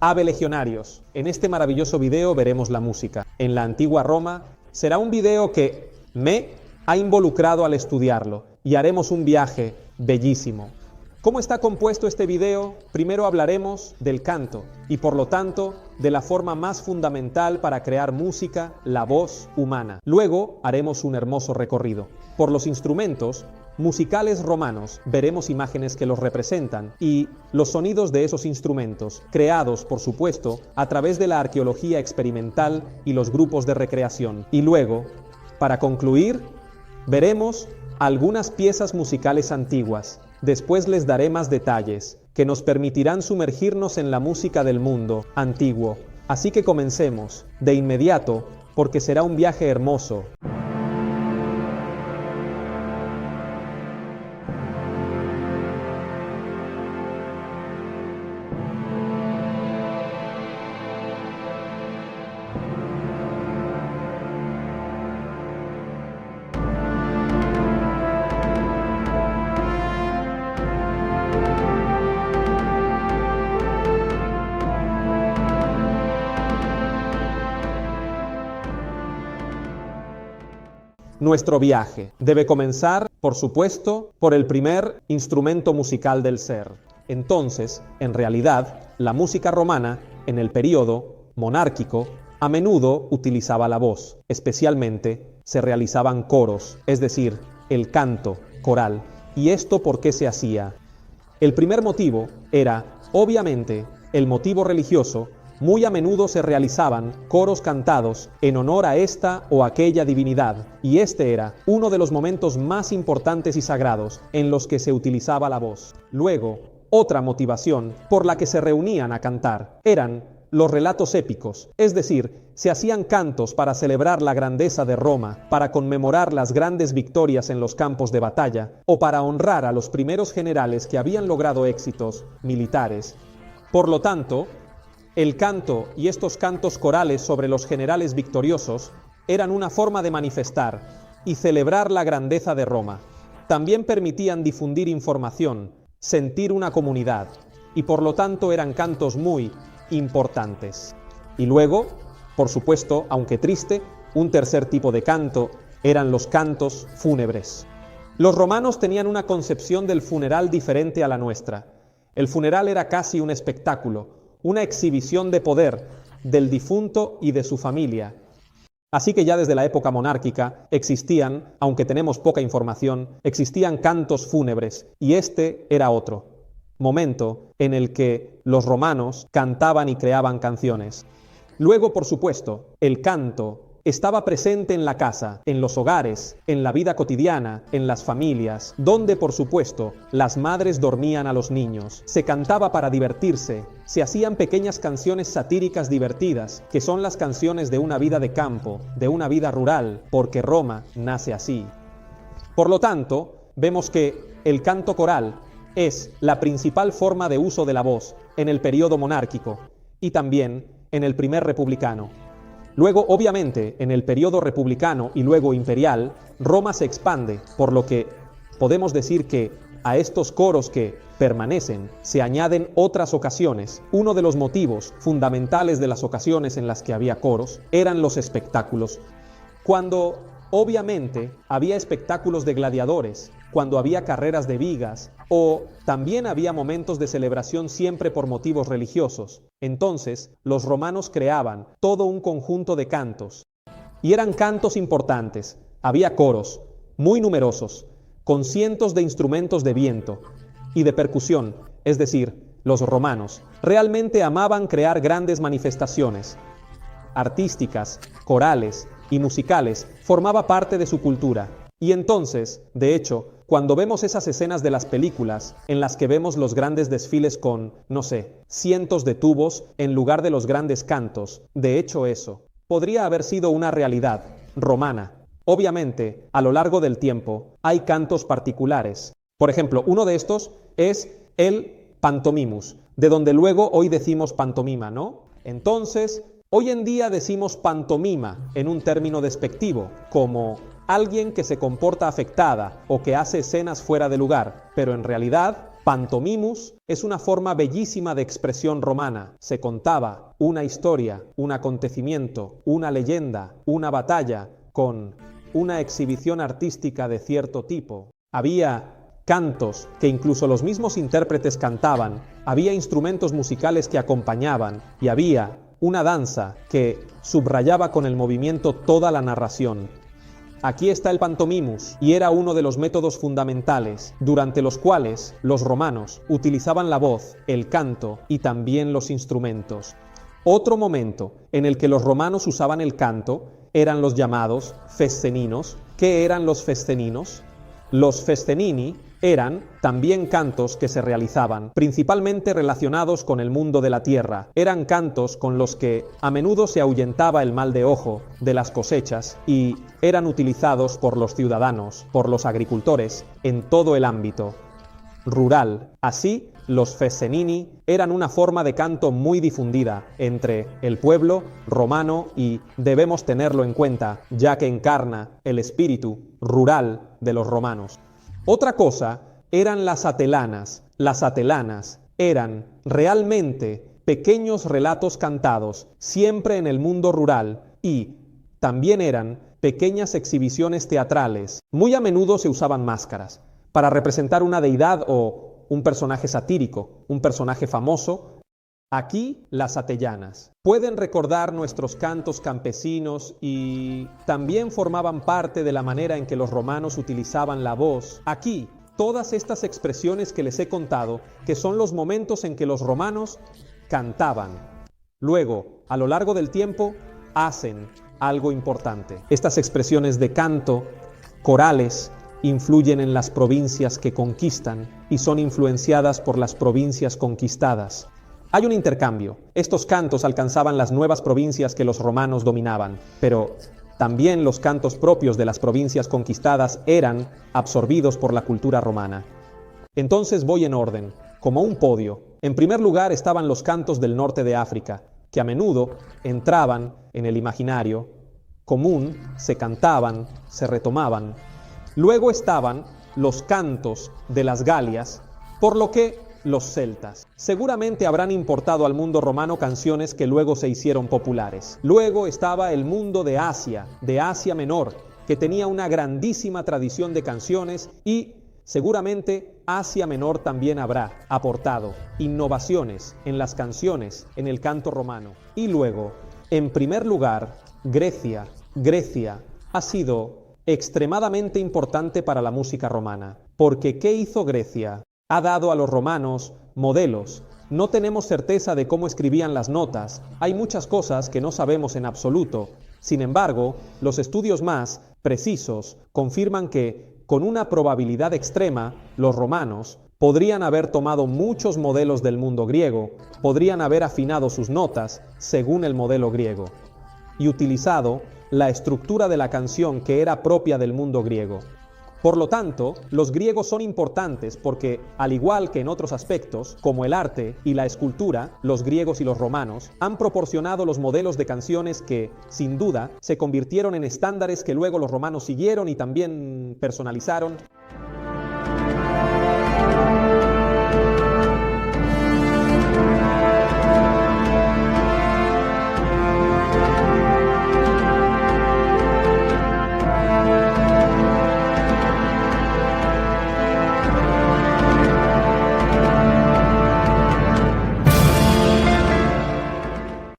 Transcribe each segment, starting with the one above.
Ave Legionarios. En este maravilloso video veremos la música. En la antigua Roma será un video que me ha involucrado al estudiarlo y haremos un viaje bellísimo. ¿Cómo está compuesto este video? Primero hablaremos del canto y por lo tanto de la forma más fundamental para crear música, la voz humana. Luego haremos un hermoso recorrido por los instrumentos musicales romanos, veremos imágenes que los representan y los sonidos de esos instrumentos, creados por supuesto a través de la arqueología experimental y los grupos de recreación. Y luego, para concluir, veremos algunas piezas musicales antiguas. Después les daré más detalles que nos permitirán sumergirnos en la música del mundo antiguo. Así que comencemos de inmediato porque será un viaje hermoso. Nuestro viaje debe comenzar, por supuesto, por el primer instrumento musical del ser. Entonces, en realidad, la música romana, en el período monárquico, a menudo utilizaba la voz. Especialmente, se realizaban coros, es decir, el canto coral. ¿Y esto por qué se hacía? El primer motivo era, obviamente, el motivo religioso. Muy a menudo se realizaban coros cantados en honor a esta o aquella divinidad, y este era uno de los momentos más importantes y sagrados en los que se utilizaba la voz. Luego, otra motivación por la que se reunían a cantar eran los relatos épicos, es decir, se hacían cantos para celebrar la grandeza de Roma, para conmemorar las grandes victorias en los campos de batalla, o para honrar a los primeros generales que habían logrado éxitos militares. Por lo tanto, el canto y estos cantos corales sobre los generales victoriosos eran una forma de manifestar y celebrar la grandeza de Roma. También permitían difundir información, sentir una comunidad, y por lo tanto eran cantos muy importantes. Y luego, por supuesto, aunque triste, un tercer tipo de canto eran los cantos fúnebres. Los romanos tenían una concepción del funeral diferente a la nuestra. El funeral era casi un espectáculo, una exhibición de poder del difunto y de su familia. Así que ya desde la época monárquica existían, aunque tenemos poca información, existían cantos fúnebres, y este era otro momento en el que los romanos cantaban y creaban canciones. Luego, por supuesto, el canto estaba presente en la casa, en los hogares, en la vida cotidiana, en las familias, donde, por supuesto, las madres dormían a los niños. Se cantaba para divertirse, se hacían pequeñas canciones satíricas divertidas, que son las canciones de una vida de campo, de una vida rural, porque Roma nace así. Por lo tanto, vemos que el canto coral es la principal forma de uso de la voz en el periodo monárquico y también en el primer republicano. Luego, obviamente, en el periodo republicano y luego imperial, Roma se expande, por lo que podemos decir que a estos coros que permanecen se añaden otras ocasiones. Uno de los motivos fundamentales de las ocasiones en las que había coros eran los espectáculos. Cuando, obviamente, había espectáculos de gladiadores, cuando había carreras de vigas, o también había momentos de celebración siempre por motivos religiosos. Entonces, los romanos creaban todo un conjunto de cantos. Y eran cantos importantes. Había coros, muy numerosos, con cientos de instrumentos de viento y de percusión, es decir, los romanos realmente amaban crear grandes manifestaciones artísticas, corales y musicales, formaba parte de su cultura. Y entonces, de hecho, cuando vemos esas escenas de las películas en las que vemos los grandes desfiles con, no sé, cientos de tubos en lugar de los grandes cantos, de hecho eso podría haber sido una realidad romana. Obviamente, a lo largo del tiempo, hay cantos particulares. Por ejemplo, uno de estos es el pantomimus, de donde luego hoy decimos pantomima, ¿no? Entonces, hoy en día decimos pantomima en un término despectivo, como alguien que se comporta afectada o que hace escenas fuera de lugar, pero en realidad Pantomimus es una forma bellísima de expresión romana. Se contaba una historia, un acontecimiento, una leyenda, una batalla, con una exhibición artística de cierto tipo. Había cantos que incluso los mismos intérpretes cantaban, había instrumentos musicales que acompañaban y había una danza que subrayaba con el movimiento toda la narración. Aquí está el pantomimus, y era uno de los métodos fundamentales durante los cuales los romanos utilizaban la voz, el canto y también los instrumentos. Otro momento en el que los romanos usaban el canto eran los llamados fesceninos. ¿Qué eran los fesceninos? Los fescenini eran también cantos que se realizaban, principalmente relacionados con el mundo de la tierra. Eran cantos con los que a menudo se ahuyentaba el mal de ojo de las cosechas y eran utilizados por los ciudadanos, por los agricultores, en todo el ámbito rural. Así, los fescenini eran una forma de canto muy difundida entre el pueblo romano y debemos tenerlo en cuenta, ya que encarna el espíritu rural de los romanos. Otra cosa eran las atelanas. Las atelanas eran realmente pequeños relatos cantados, siempre en el mundo rural, y también eran pequeñas exhibiciones teatrales. Muy a menudo se usaban máscaras para representar una deidad o un personaje satírico, un personaje famoso. Aquí las atellanas pueden recordar nuestros cantos campesinos y también formaban parte de la manera en que los romanos utilizaban la voz. Aquí, todas estas expresiones que les he contado, que son los momentos en que los romanos cantaban. Luego, a lo largo del tiempo, hacen algo importante. Estas expresiones de canto, corales, influyen en las provincias que conquistan y son influenciadas por las provincias conquistadas. Hay un intercambio. Estos cantos alcanzaban las nuevas provincias que los romanos dominaban, pero también los cantos propios de las provincias conquistadas eran absorbidos por la cultura romana. Entonces voy en orden, como un podio. En primer lugar estaban los cantos del norte de África, que a menudo entraban en el imaginario común, se cantaban, se retomaban. Luego estaban los cantos de las Galias, por lo que los celtas seguramente habrán importado al mundo romano canciones que luego se hicieron populares. Luego estaba el mundo de Asia Menor, que tenía una grandísima tradición de canciones y seguramente Asia Menor también habrá aportado innovaciones en las canciones, en el canto romano. Y luego, en primer lugar, Grecia. Grecia ha sido extremadamente importante para la música romana, porque ¿qué hizo Grecia? Ha dado a los romanos modelos. No tenemos certeza de cómo escribían las notas. Hay muchas cosas que no sabemos en absoluto. Sin embargo, los estudios más precisos confirman que, con una probabilidad extrema, los romanos podrían haber tomado muchos modelos del mundo griego, podrían haber afinado sus notas según el modelo griego y utilizado la estructura de la canción que era propia del mundo griego. Por lo tanto, los griegos son importantes porque, al igual que en otros aspectos, como el arte y la escultura, los griegos y los romanos han proporcionado los modelos de canciones que, sin duda, se convirtieron en estándares que luego los romanos siguieron y también personalizaron.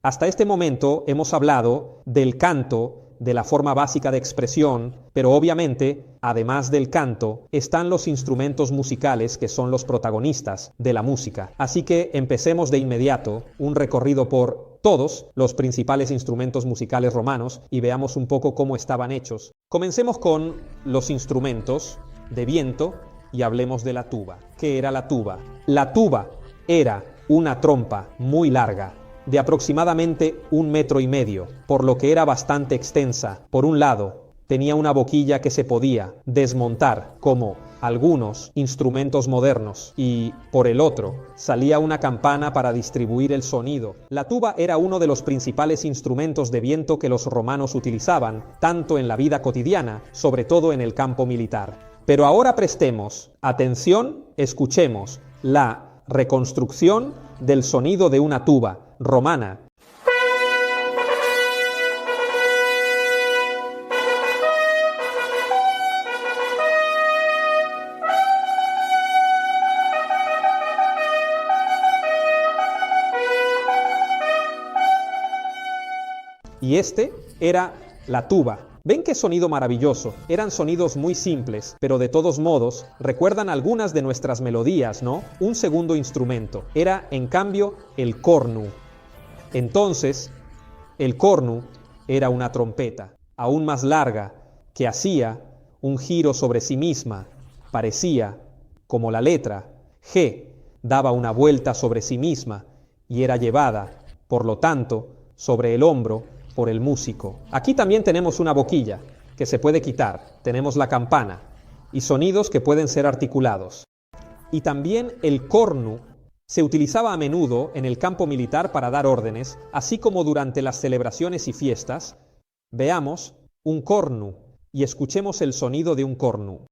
Hasta este momento hemos hablado del canto, de la forma básica de expresión, pero obviamente, además del canto, están los instrumentos musicales que son los protagonistas de la música. Así que empecemos de inmediato un recorrido por todos los principales instrumentos musicales romanos y veamos un poco cómo estaban hechos. Comencemos con los instrumentos de viento y hablemos de la tuba. ¿Qué era la tuba? La tuba era una trompa muy larga, de aproximadamente 1,5 metros, por lo que era bastante extensa. Por un lado, tenía una boquilla que se podía desmontar, como algunos instrumentos modernos, y por el otro, salía una campana para distribuir el sonido. La tuba era uno de los principales instrumentos de viento que los romanos utilizaban, tanto en la vida cotidiana, sobre todo en el campo militar. Pero ahora prestemos atención, escuchemos la reconstrucción del sonido de una tuba romana. Y este era la tuba. ¿Ven qué sonido maravilloso? Eran sonidos muy simples, pero de todos modos, recuerdan algunas de nuestras melodías, ¿no? Un segundo instrumento. Era, en cambio, el cornu. Entonces, el cornu era una trompeta, aún más larga, que hacía un giro sobre sí misma. Parecía, como la letra, G, daba una vuelta sobre sí misma y era llevada, por lo tanto, sobre el hombro por el músico. Aquí también tenemos una boquilla que se puede quitar, tenemos la campana y sonidos que pueden ser articulados. Y también el cornu se utilizaba a menudo en el campo militar para dar órdenes, así como durante las celebraciones y fiestas. Veamos un cornu y escuchemos el sonido de un cornu.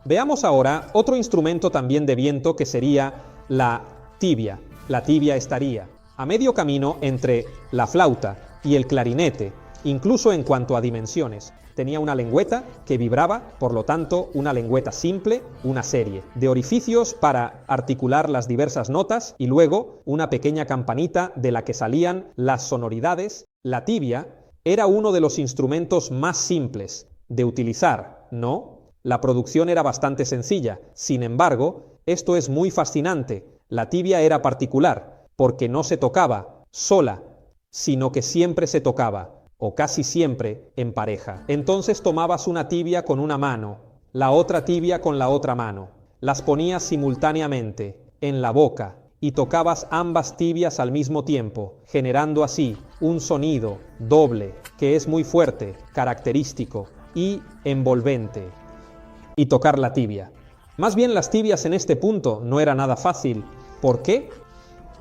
Veamos ahora otro instrumento también de viento que sería la tibia. La tibia estaría a medio camino entre la flauta y el clarinete, incluso en cuanto a dimensiones. Tenía una lengüeta que vibraba, por lo tanto, una lengüeta simple, una serie de orificios para articular las diversas notas y luego una pequeña campanita de la que salían las sonoridades. La tibia era uno de los instrumentos más simples de utilizar, ¿no? La producción era bastante sencilla, sin embargo, esto es muy fascinante. La tibia era particular, porque no se tocaba sola, sino que siempre se tocaba, o casi siempre, en pareja. Entonces tomabas una tibia con una mano, la otra tibia con la otra mano, las ponías simultáneamente en la boca y tocabas ambas tibias al mismo tiempo, generando así un sonido doble, que es muy fuerte, característico y envolvente. Y tocar la tibia. Más bien las tibias en este punto no era nada fácil. ¿Por qué?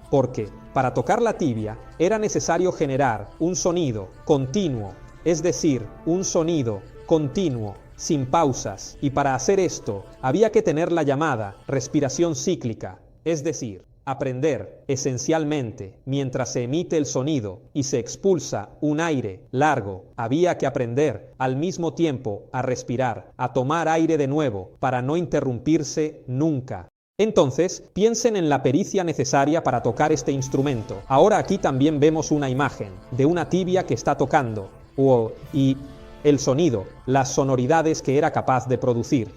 Porque para tocar la tibia era necesario generar un sonido continuo, es decir, un sonido continuo, sin pausas. Y para hacer esto había que tener la llamada respiración cíclica, es decir, aprender esencialmente mientras se emite el sonido y se expulsa un aire largo. Había que aprender al mismo tiempo a respirar, a tomar aire de nuevo para no interrumpirse nunca. Entonces, piensen en la pericia necesaria para tocar este instrumento. Ahora aquí también vemos una imagen de una tibia que está tocando y el sonido, las sonoridades que era capaz de producir.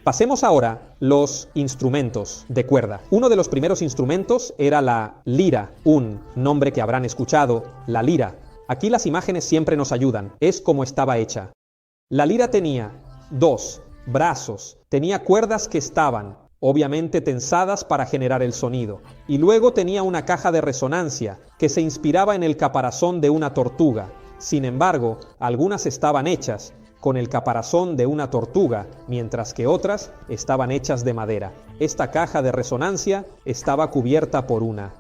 Pasemos ahora los instrumentos de cuerda. Uno de los primeros instrumentos era la lira, un nombre que habrán escuchado, la lira. Aquí las imágenes siempre nos ayudan, es como estaba hecha. La lira tenía dos brazos, tenía cuerdas que estaban, obviamente tensadas para generar el sonido, y luego tenía una caja de resonancia que se inspiraba en el caparazón de una tortuga. Sin embargo, algunas estaban hechas con el caparazón de una tortuga, mientras que otras estaban hechas de madera. Esta caja de resonancia estaba cubierta por una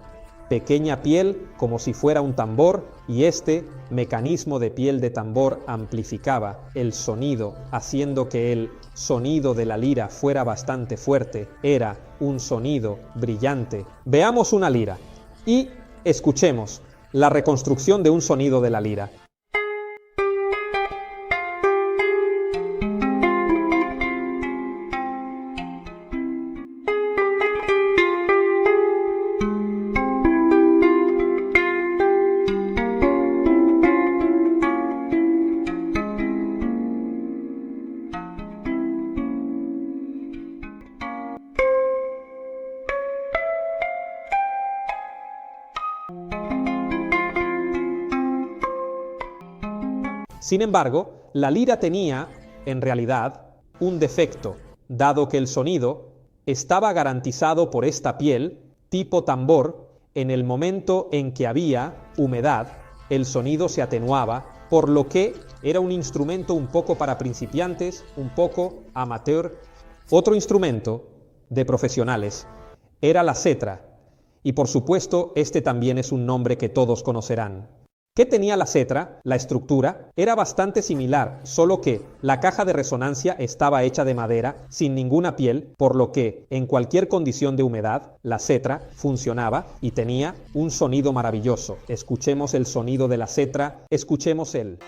pequeña piel como si fuera un tambor, y este mecanismo de piel de tambor amplificaba el sonido, haciendo que el sonido de la lira fuera bastante fuerte. Era un sonido brillante. Veamos una lira y escuchemos la reconstrucción de un sonido de la lira. Sin embargo, la lira tenía, en realidad, un defecto, dado que el sonido estaba garantizado por esta piel, tipo tambor. En el momento en que había humedad, el sonido se atenuaba, por lo que era un instrumento un poco para principiantes, un poco amateur. Otro instrumento de profesionales era la cetra, y por supuesto este también es un nombre que todos conocerán. ¿Qué tenía la cetra? La estructura era bastante similar, solo que la caja de resonancia estaba hecha de madera, sin ninguna piel, por lo que en cualquier condición de humedad, la cetra funcionaba y tenía un sonido maravilloso. Escuchemos el sonido de la cetra, escuchemos él.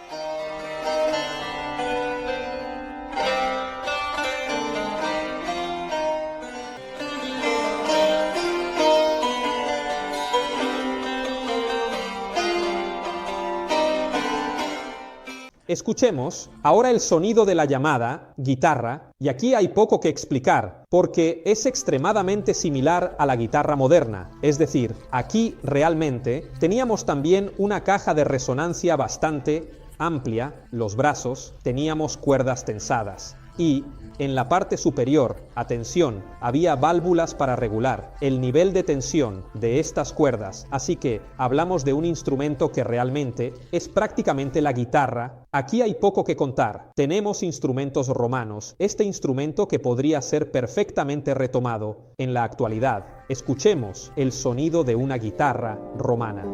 Escuchemos ahora el sonido de la llamada guitarra, y aquí hay poco que explicar, porque es extremadamente similar a la guitarra moderna. Es decir, aquí realmente teníamos también una caja de resonancia bastante amplia, los brazos, teníamos cuerdas tensadas. Y en la parte superior, atención, había válvulas para regular el nivel de tensión de estas cuerdas, así que hablamos de un instrumento que realmente es prácticamente la guitarra. Aquí hay poco que contar. Tenemos instrumentos romanos, este instrumento que podría ser perfectamente retomado en la actualidad. Escuchemos el sonido de una guitarra romana.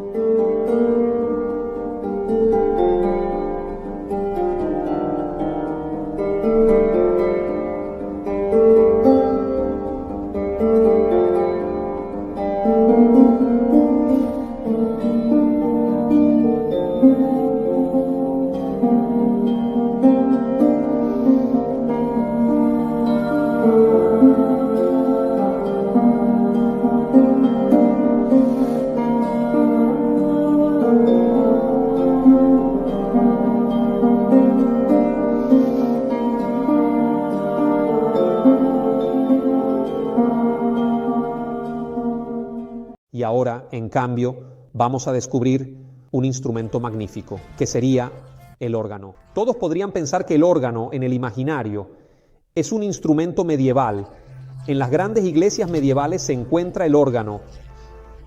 Y ahora, en cambio, vamos a descubrir un instrumento magnífico, que sería el órgano. Todos podrían pensar que el órgano, en el imaginario, es un instrumento medieval. En las grandes iglesias medievales se encuentra el órgano,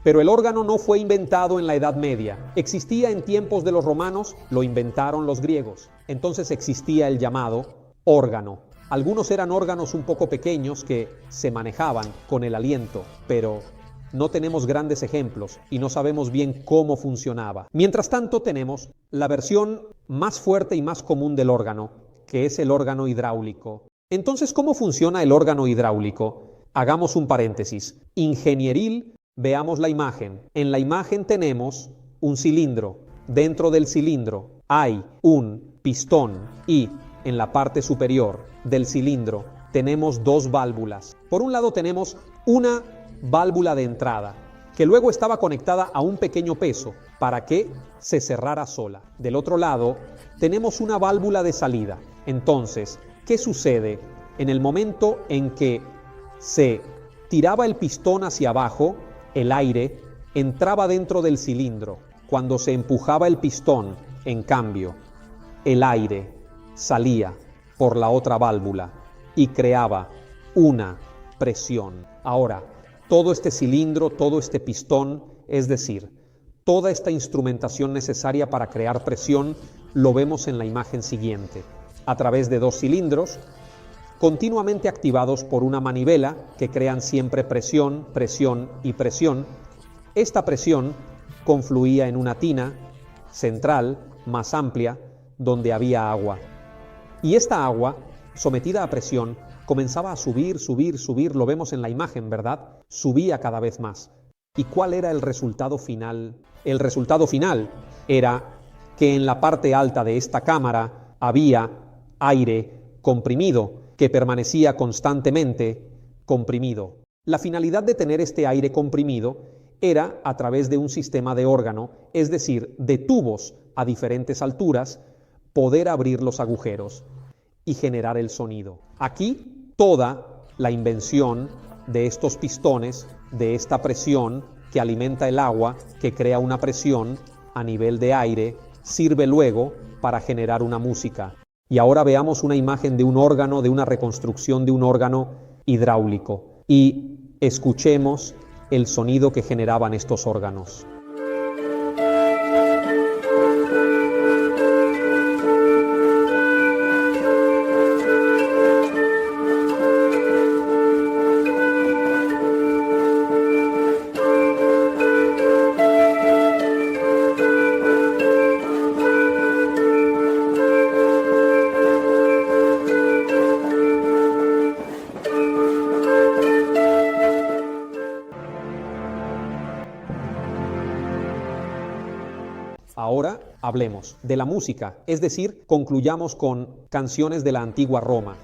pero el órgano no fue inventado en la Edad Media. Existía en tiempos de los romanos, lo inventaron los griegos. Entonces existía el llamado órgano. Algunos eran órganos un poco pequeños que se manejaban con el aliento, pero no tenemos grandes ejemplos y no sabemos bien cómo funcionaba. Mientras tanto, tenemos la versión más fuerte y más común del órgano, que es el órgano hidráulico. Entonces, ¿cómo funciona el órgano hidráulico? Hagamos un paréntesis. Ingenieril, veamos la imagen. En la imagen tenemos un cilindro. Dentro del cilindro hay un pistón y en la parte superior del cilindro tenemos dos válvulas. Por un lado tenemos una válvula de entrada, que luego estaba conectada a un pequeño peso para que se cerrara sola. Del otro lado tenemos una válvula de salida. Entonces, ¿qué sucede? En el momento en que se tiraba el pistón hacia abajo, el aire entraba dentro del cilindro. Cuando se empujaba el pistón, en cambio, el aire salía por la otra válvula y creaba una presión. Ahora, todo este cilindro, todo este pistón, es decir, toda esta instrumentación necesaria para crear presión, lo vemos en la imagen siguiente, a través de dos cilindros, continuamente activados por una manivela que crean siempre presión, presión y presión. Esta presión confluía en una tina central, más amplia, donde había agua. Y esta agua, sometida a presión, comenzaba a subir, lo vemos en la imagen, ¿verdad? Subía cada vez más. ¿Y cuál era el resultado final? El resultado final era que en la parte alta de esta cámara había aire comprimido, que permanecía constantemente comprimido. La finalidad de tener este aire comprimido era a través de un sistema de órgano, es decir, de tubos a diferentes alturas, poder abrir los agujeros y generar el sonido. Aquí toda la invención de estos pistones, de esta presión que alimenta el agua, que crea una presión a nivel de aire, sirve luego para generar una música. Y ahora veamos una imagen de un órgano, de una reconstrucción de un órgano hidráulico, y escuchemos el sonido que generaban estos órganos. Ahora hablemos de la música, es decir, concluyamos con canciones de la antigua Roma.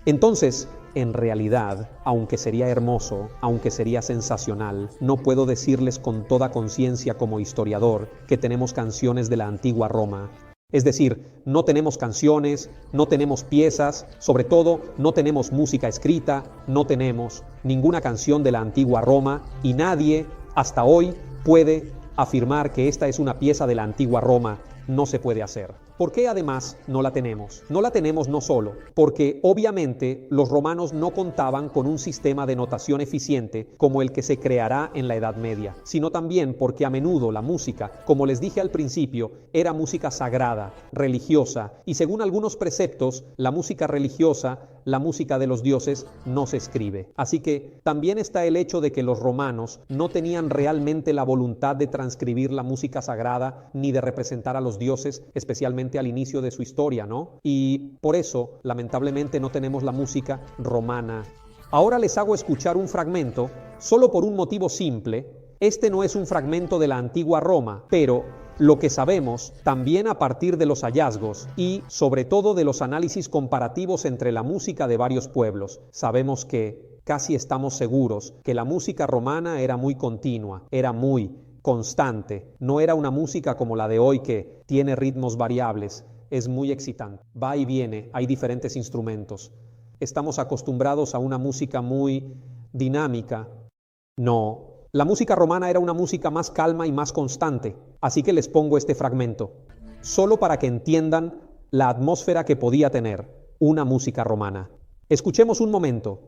Entonces, en realidad, aunque sería hermoso, aunque sería sensacional, no puedo decirles con toda conciencia como historiador que tenemos canciones de la antigua Roma. Es decir, no tenemos canciones, no tenemos piezas, sobre todo no tenemos música escrita, no tenemos ninguna canción de la antigua Roma y nadie hasta hoy puede afirmar que esta es una pieza de la antigua Roma. No se puede hacer. ¿Por qué además no la tenemos? No la tenemos no solo porque obviamente los romanos no contaban con un sistema de notación eficiente como el que se creará en la Edad Media, sino también porque a menudo la música, como les dije al principio, era música sagrada, religiosa, y según algunos preceptos, la música religiosa, la música de los dioses, no se escribe. Así que también está el hecho de que los romanos no tenían realmente la voluntad de transcribir la música sagrada ni de representar a los dioses, especialmente al inicio de su historia, ¿no? Y por eso, lamentablemente, no tenemos la música romana. Ahora les hago escuchar un fragmento, solo por un motivo simple. Este no es un fragmento de la antigua Roma, pero lo que sabemos, también a partir de los hallazgos y, sobre todo, de los análisis comparativos entre la música de varios pueblos, sabemos que casi estamos seguros que la música romana era muy continua, era muy constante, no era una música como la de hoy que tiene ritmos variables, es muy excitante, va y viene, hay diferentes instrumentos. Estamos acostumbrados a una música muy dinámica. No, la música romana era una música más calma y más constante, así que les pongo este fragmento, solo para que entiendan la atmósfera que podía tener una música romana. Escuchemos un momento.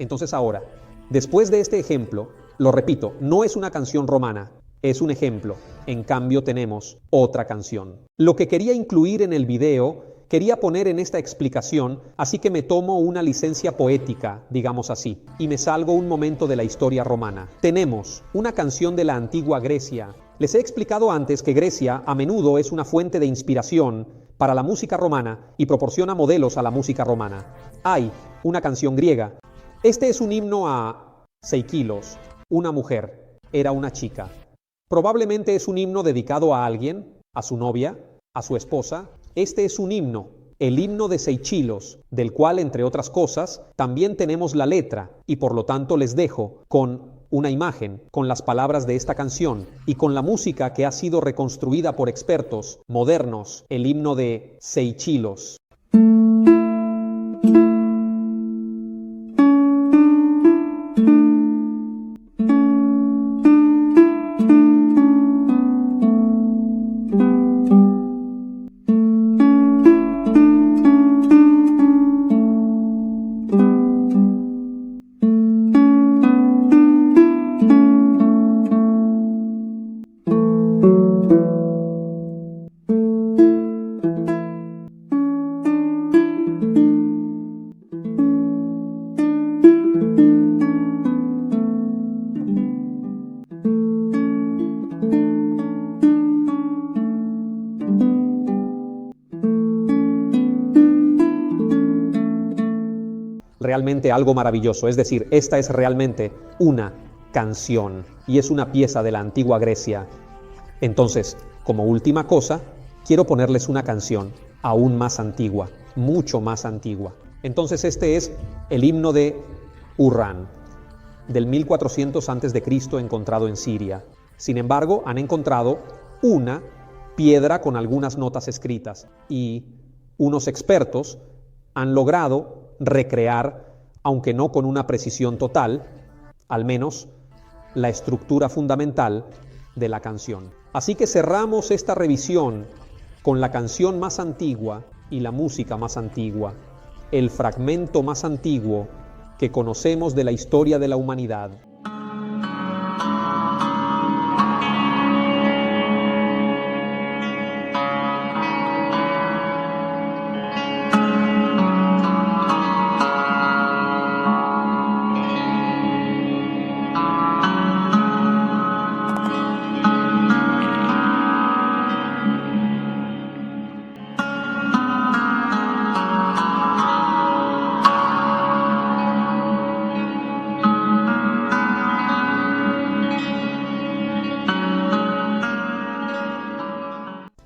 Entonces ahora, después de este ejemplo, lo repito, no es una canción romana, es un ejemplo. En cambio tenemos otra canción. Lo que quería incluir en el video, quería poner en esta explicación, así que me tomo una licencia poética, digamos así, y me salgo un momento de la historia romana. Tenemos una canción de la antigua Grecia. Les he explicado antes que Grecia a menudo es una fuente de inspiración para la música romana y proporciona modelos a la música romana. Hay una canción griega. Este es un himno a Seikilos, una mujer, era una chica. Probablemente es un himno dedicado a alguien, a su novia, a su esposa. Este es un himno, el himno de Seikilos, del cual, entre otras cosas, también tenemos la letra, y por lo tanto les dejo con una imagen, con las palabras de esta canción, y con la música que ha sido reconstruida por expertos modernos, el himno de Seikilos. Realmente algo maravilloso, es decir, esta es realmente una canción y es una pieza de la antigua Grecia. Entonces, Como última cosa, quiero ponerles una canción aún más antigua, mucho más antigua. Entonces este es el himno de Urrán, del 1400 a.C. encontrado en Siria. Sin embargo, han encontrado una piedra con algunas notas escritas y unos expertos han logrado recrear, aunque no con una precisión total, al menos la estructura fundamental de la canción. Así que cerramos esta revisión con la canción más antigua y la música más antigua, el fragmento más antiguo que conocemos de la historia de la humanidad.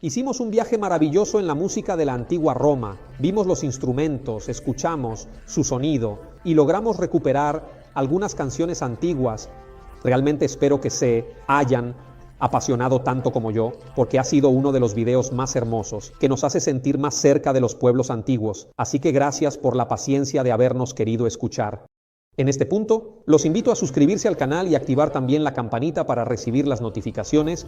Hicimos un viaje maravilloso en la música de la antigua Roma, vimos los instrumentos, escuchamos su sonido y logramos recuperar algunas canciones antiguas. Realmente espero que se hayan apasionado tanto como yo, porque ha sido uno de los videos más hermosos, que nos hace sentir más cerca de los pueblos antiguos. Así que gracias por la paciencia de habernos querido escuchar. En este punto, los invito a suscribirse al canal y activar también la campanita para recibir las notificaciones.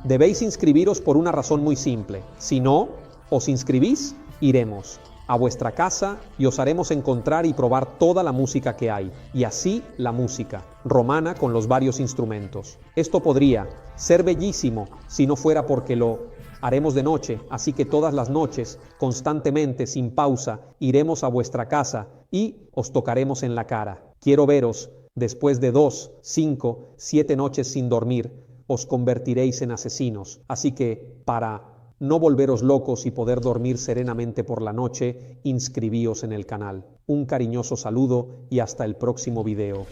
Debéis inscribiros por una razón muy simple. Si no os inscribís, iremos a vuestra casa y os haremos encontrar y probar toda la música que hay, y así la música romana con los varios instrumentos. Esto podría ser bellísimo si no fuera porque lo haremos de noche, así que todas las noches, constantemente, sin pausa, iremos a vuestra casa y os tocaremos en la cara. Quiero veros, después de 2, 5, 7 noches sin dormir, os convertiréis en asesinos. Así que, para no volveros locos y poder dormir serenamente por la noche, inscribíos en el canal. Un cariñoso saludo y hasta el próximo video.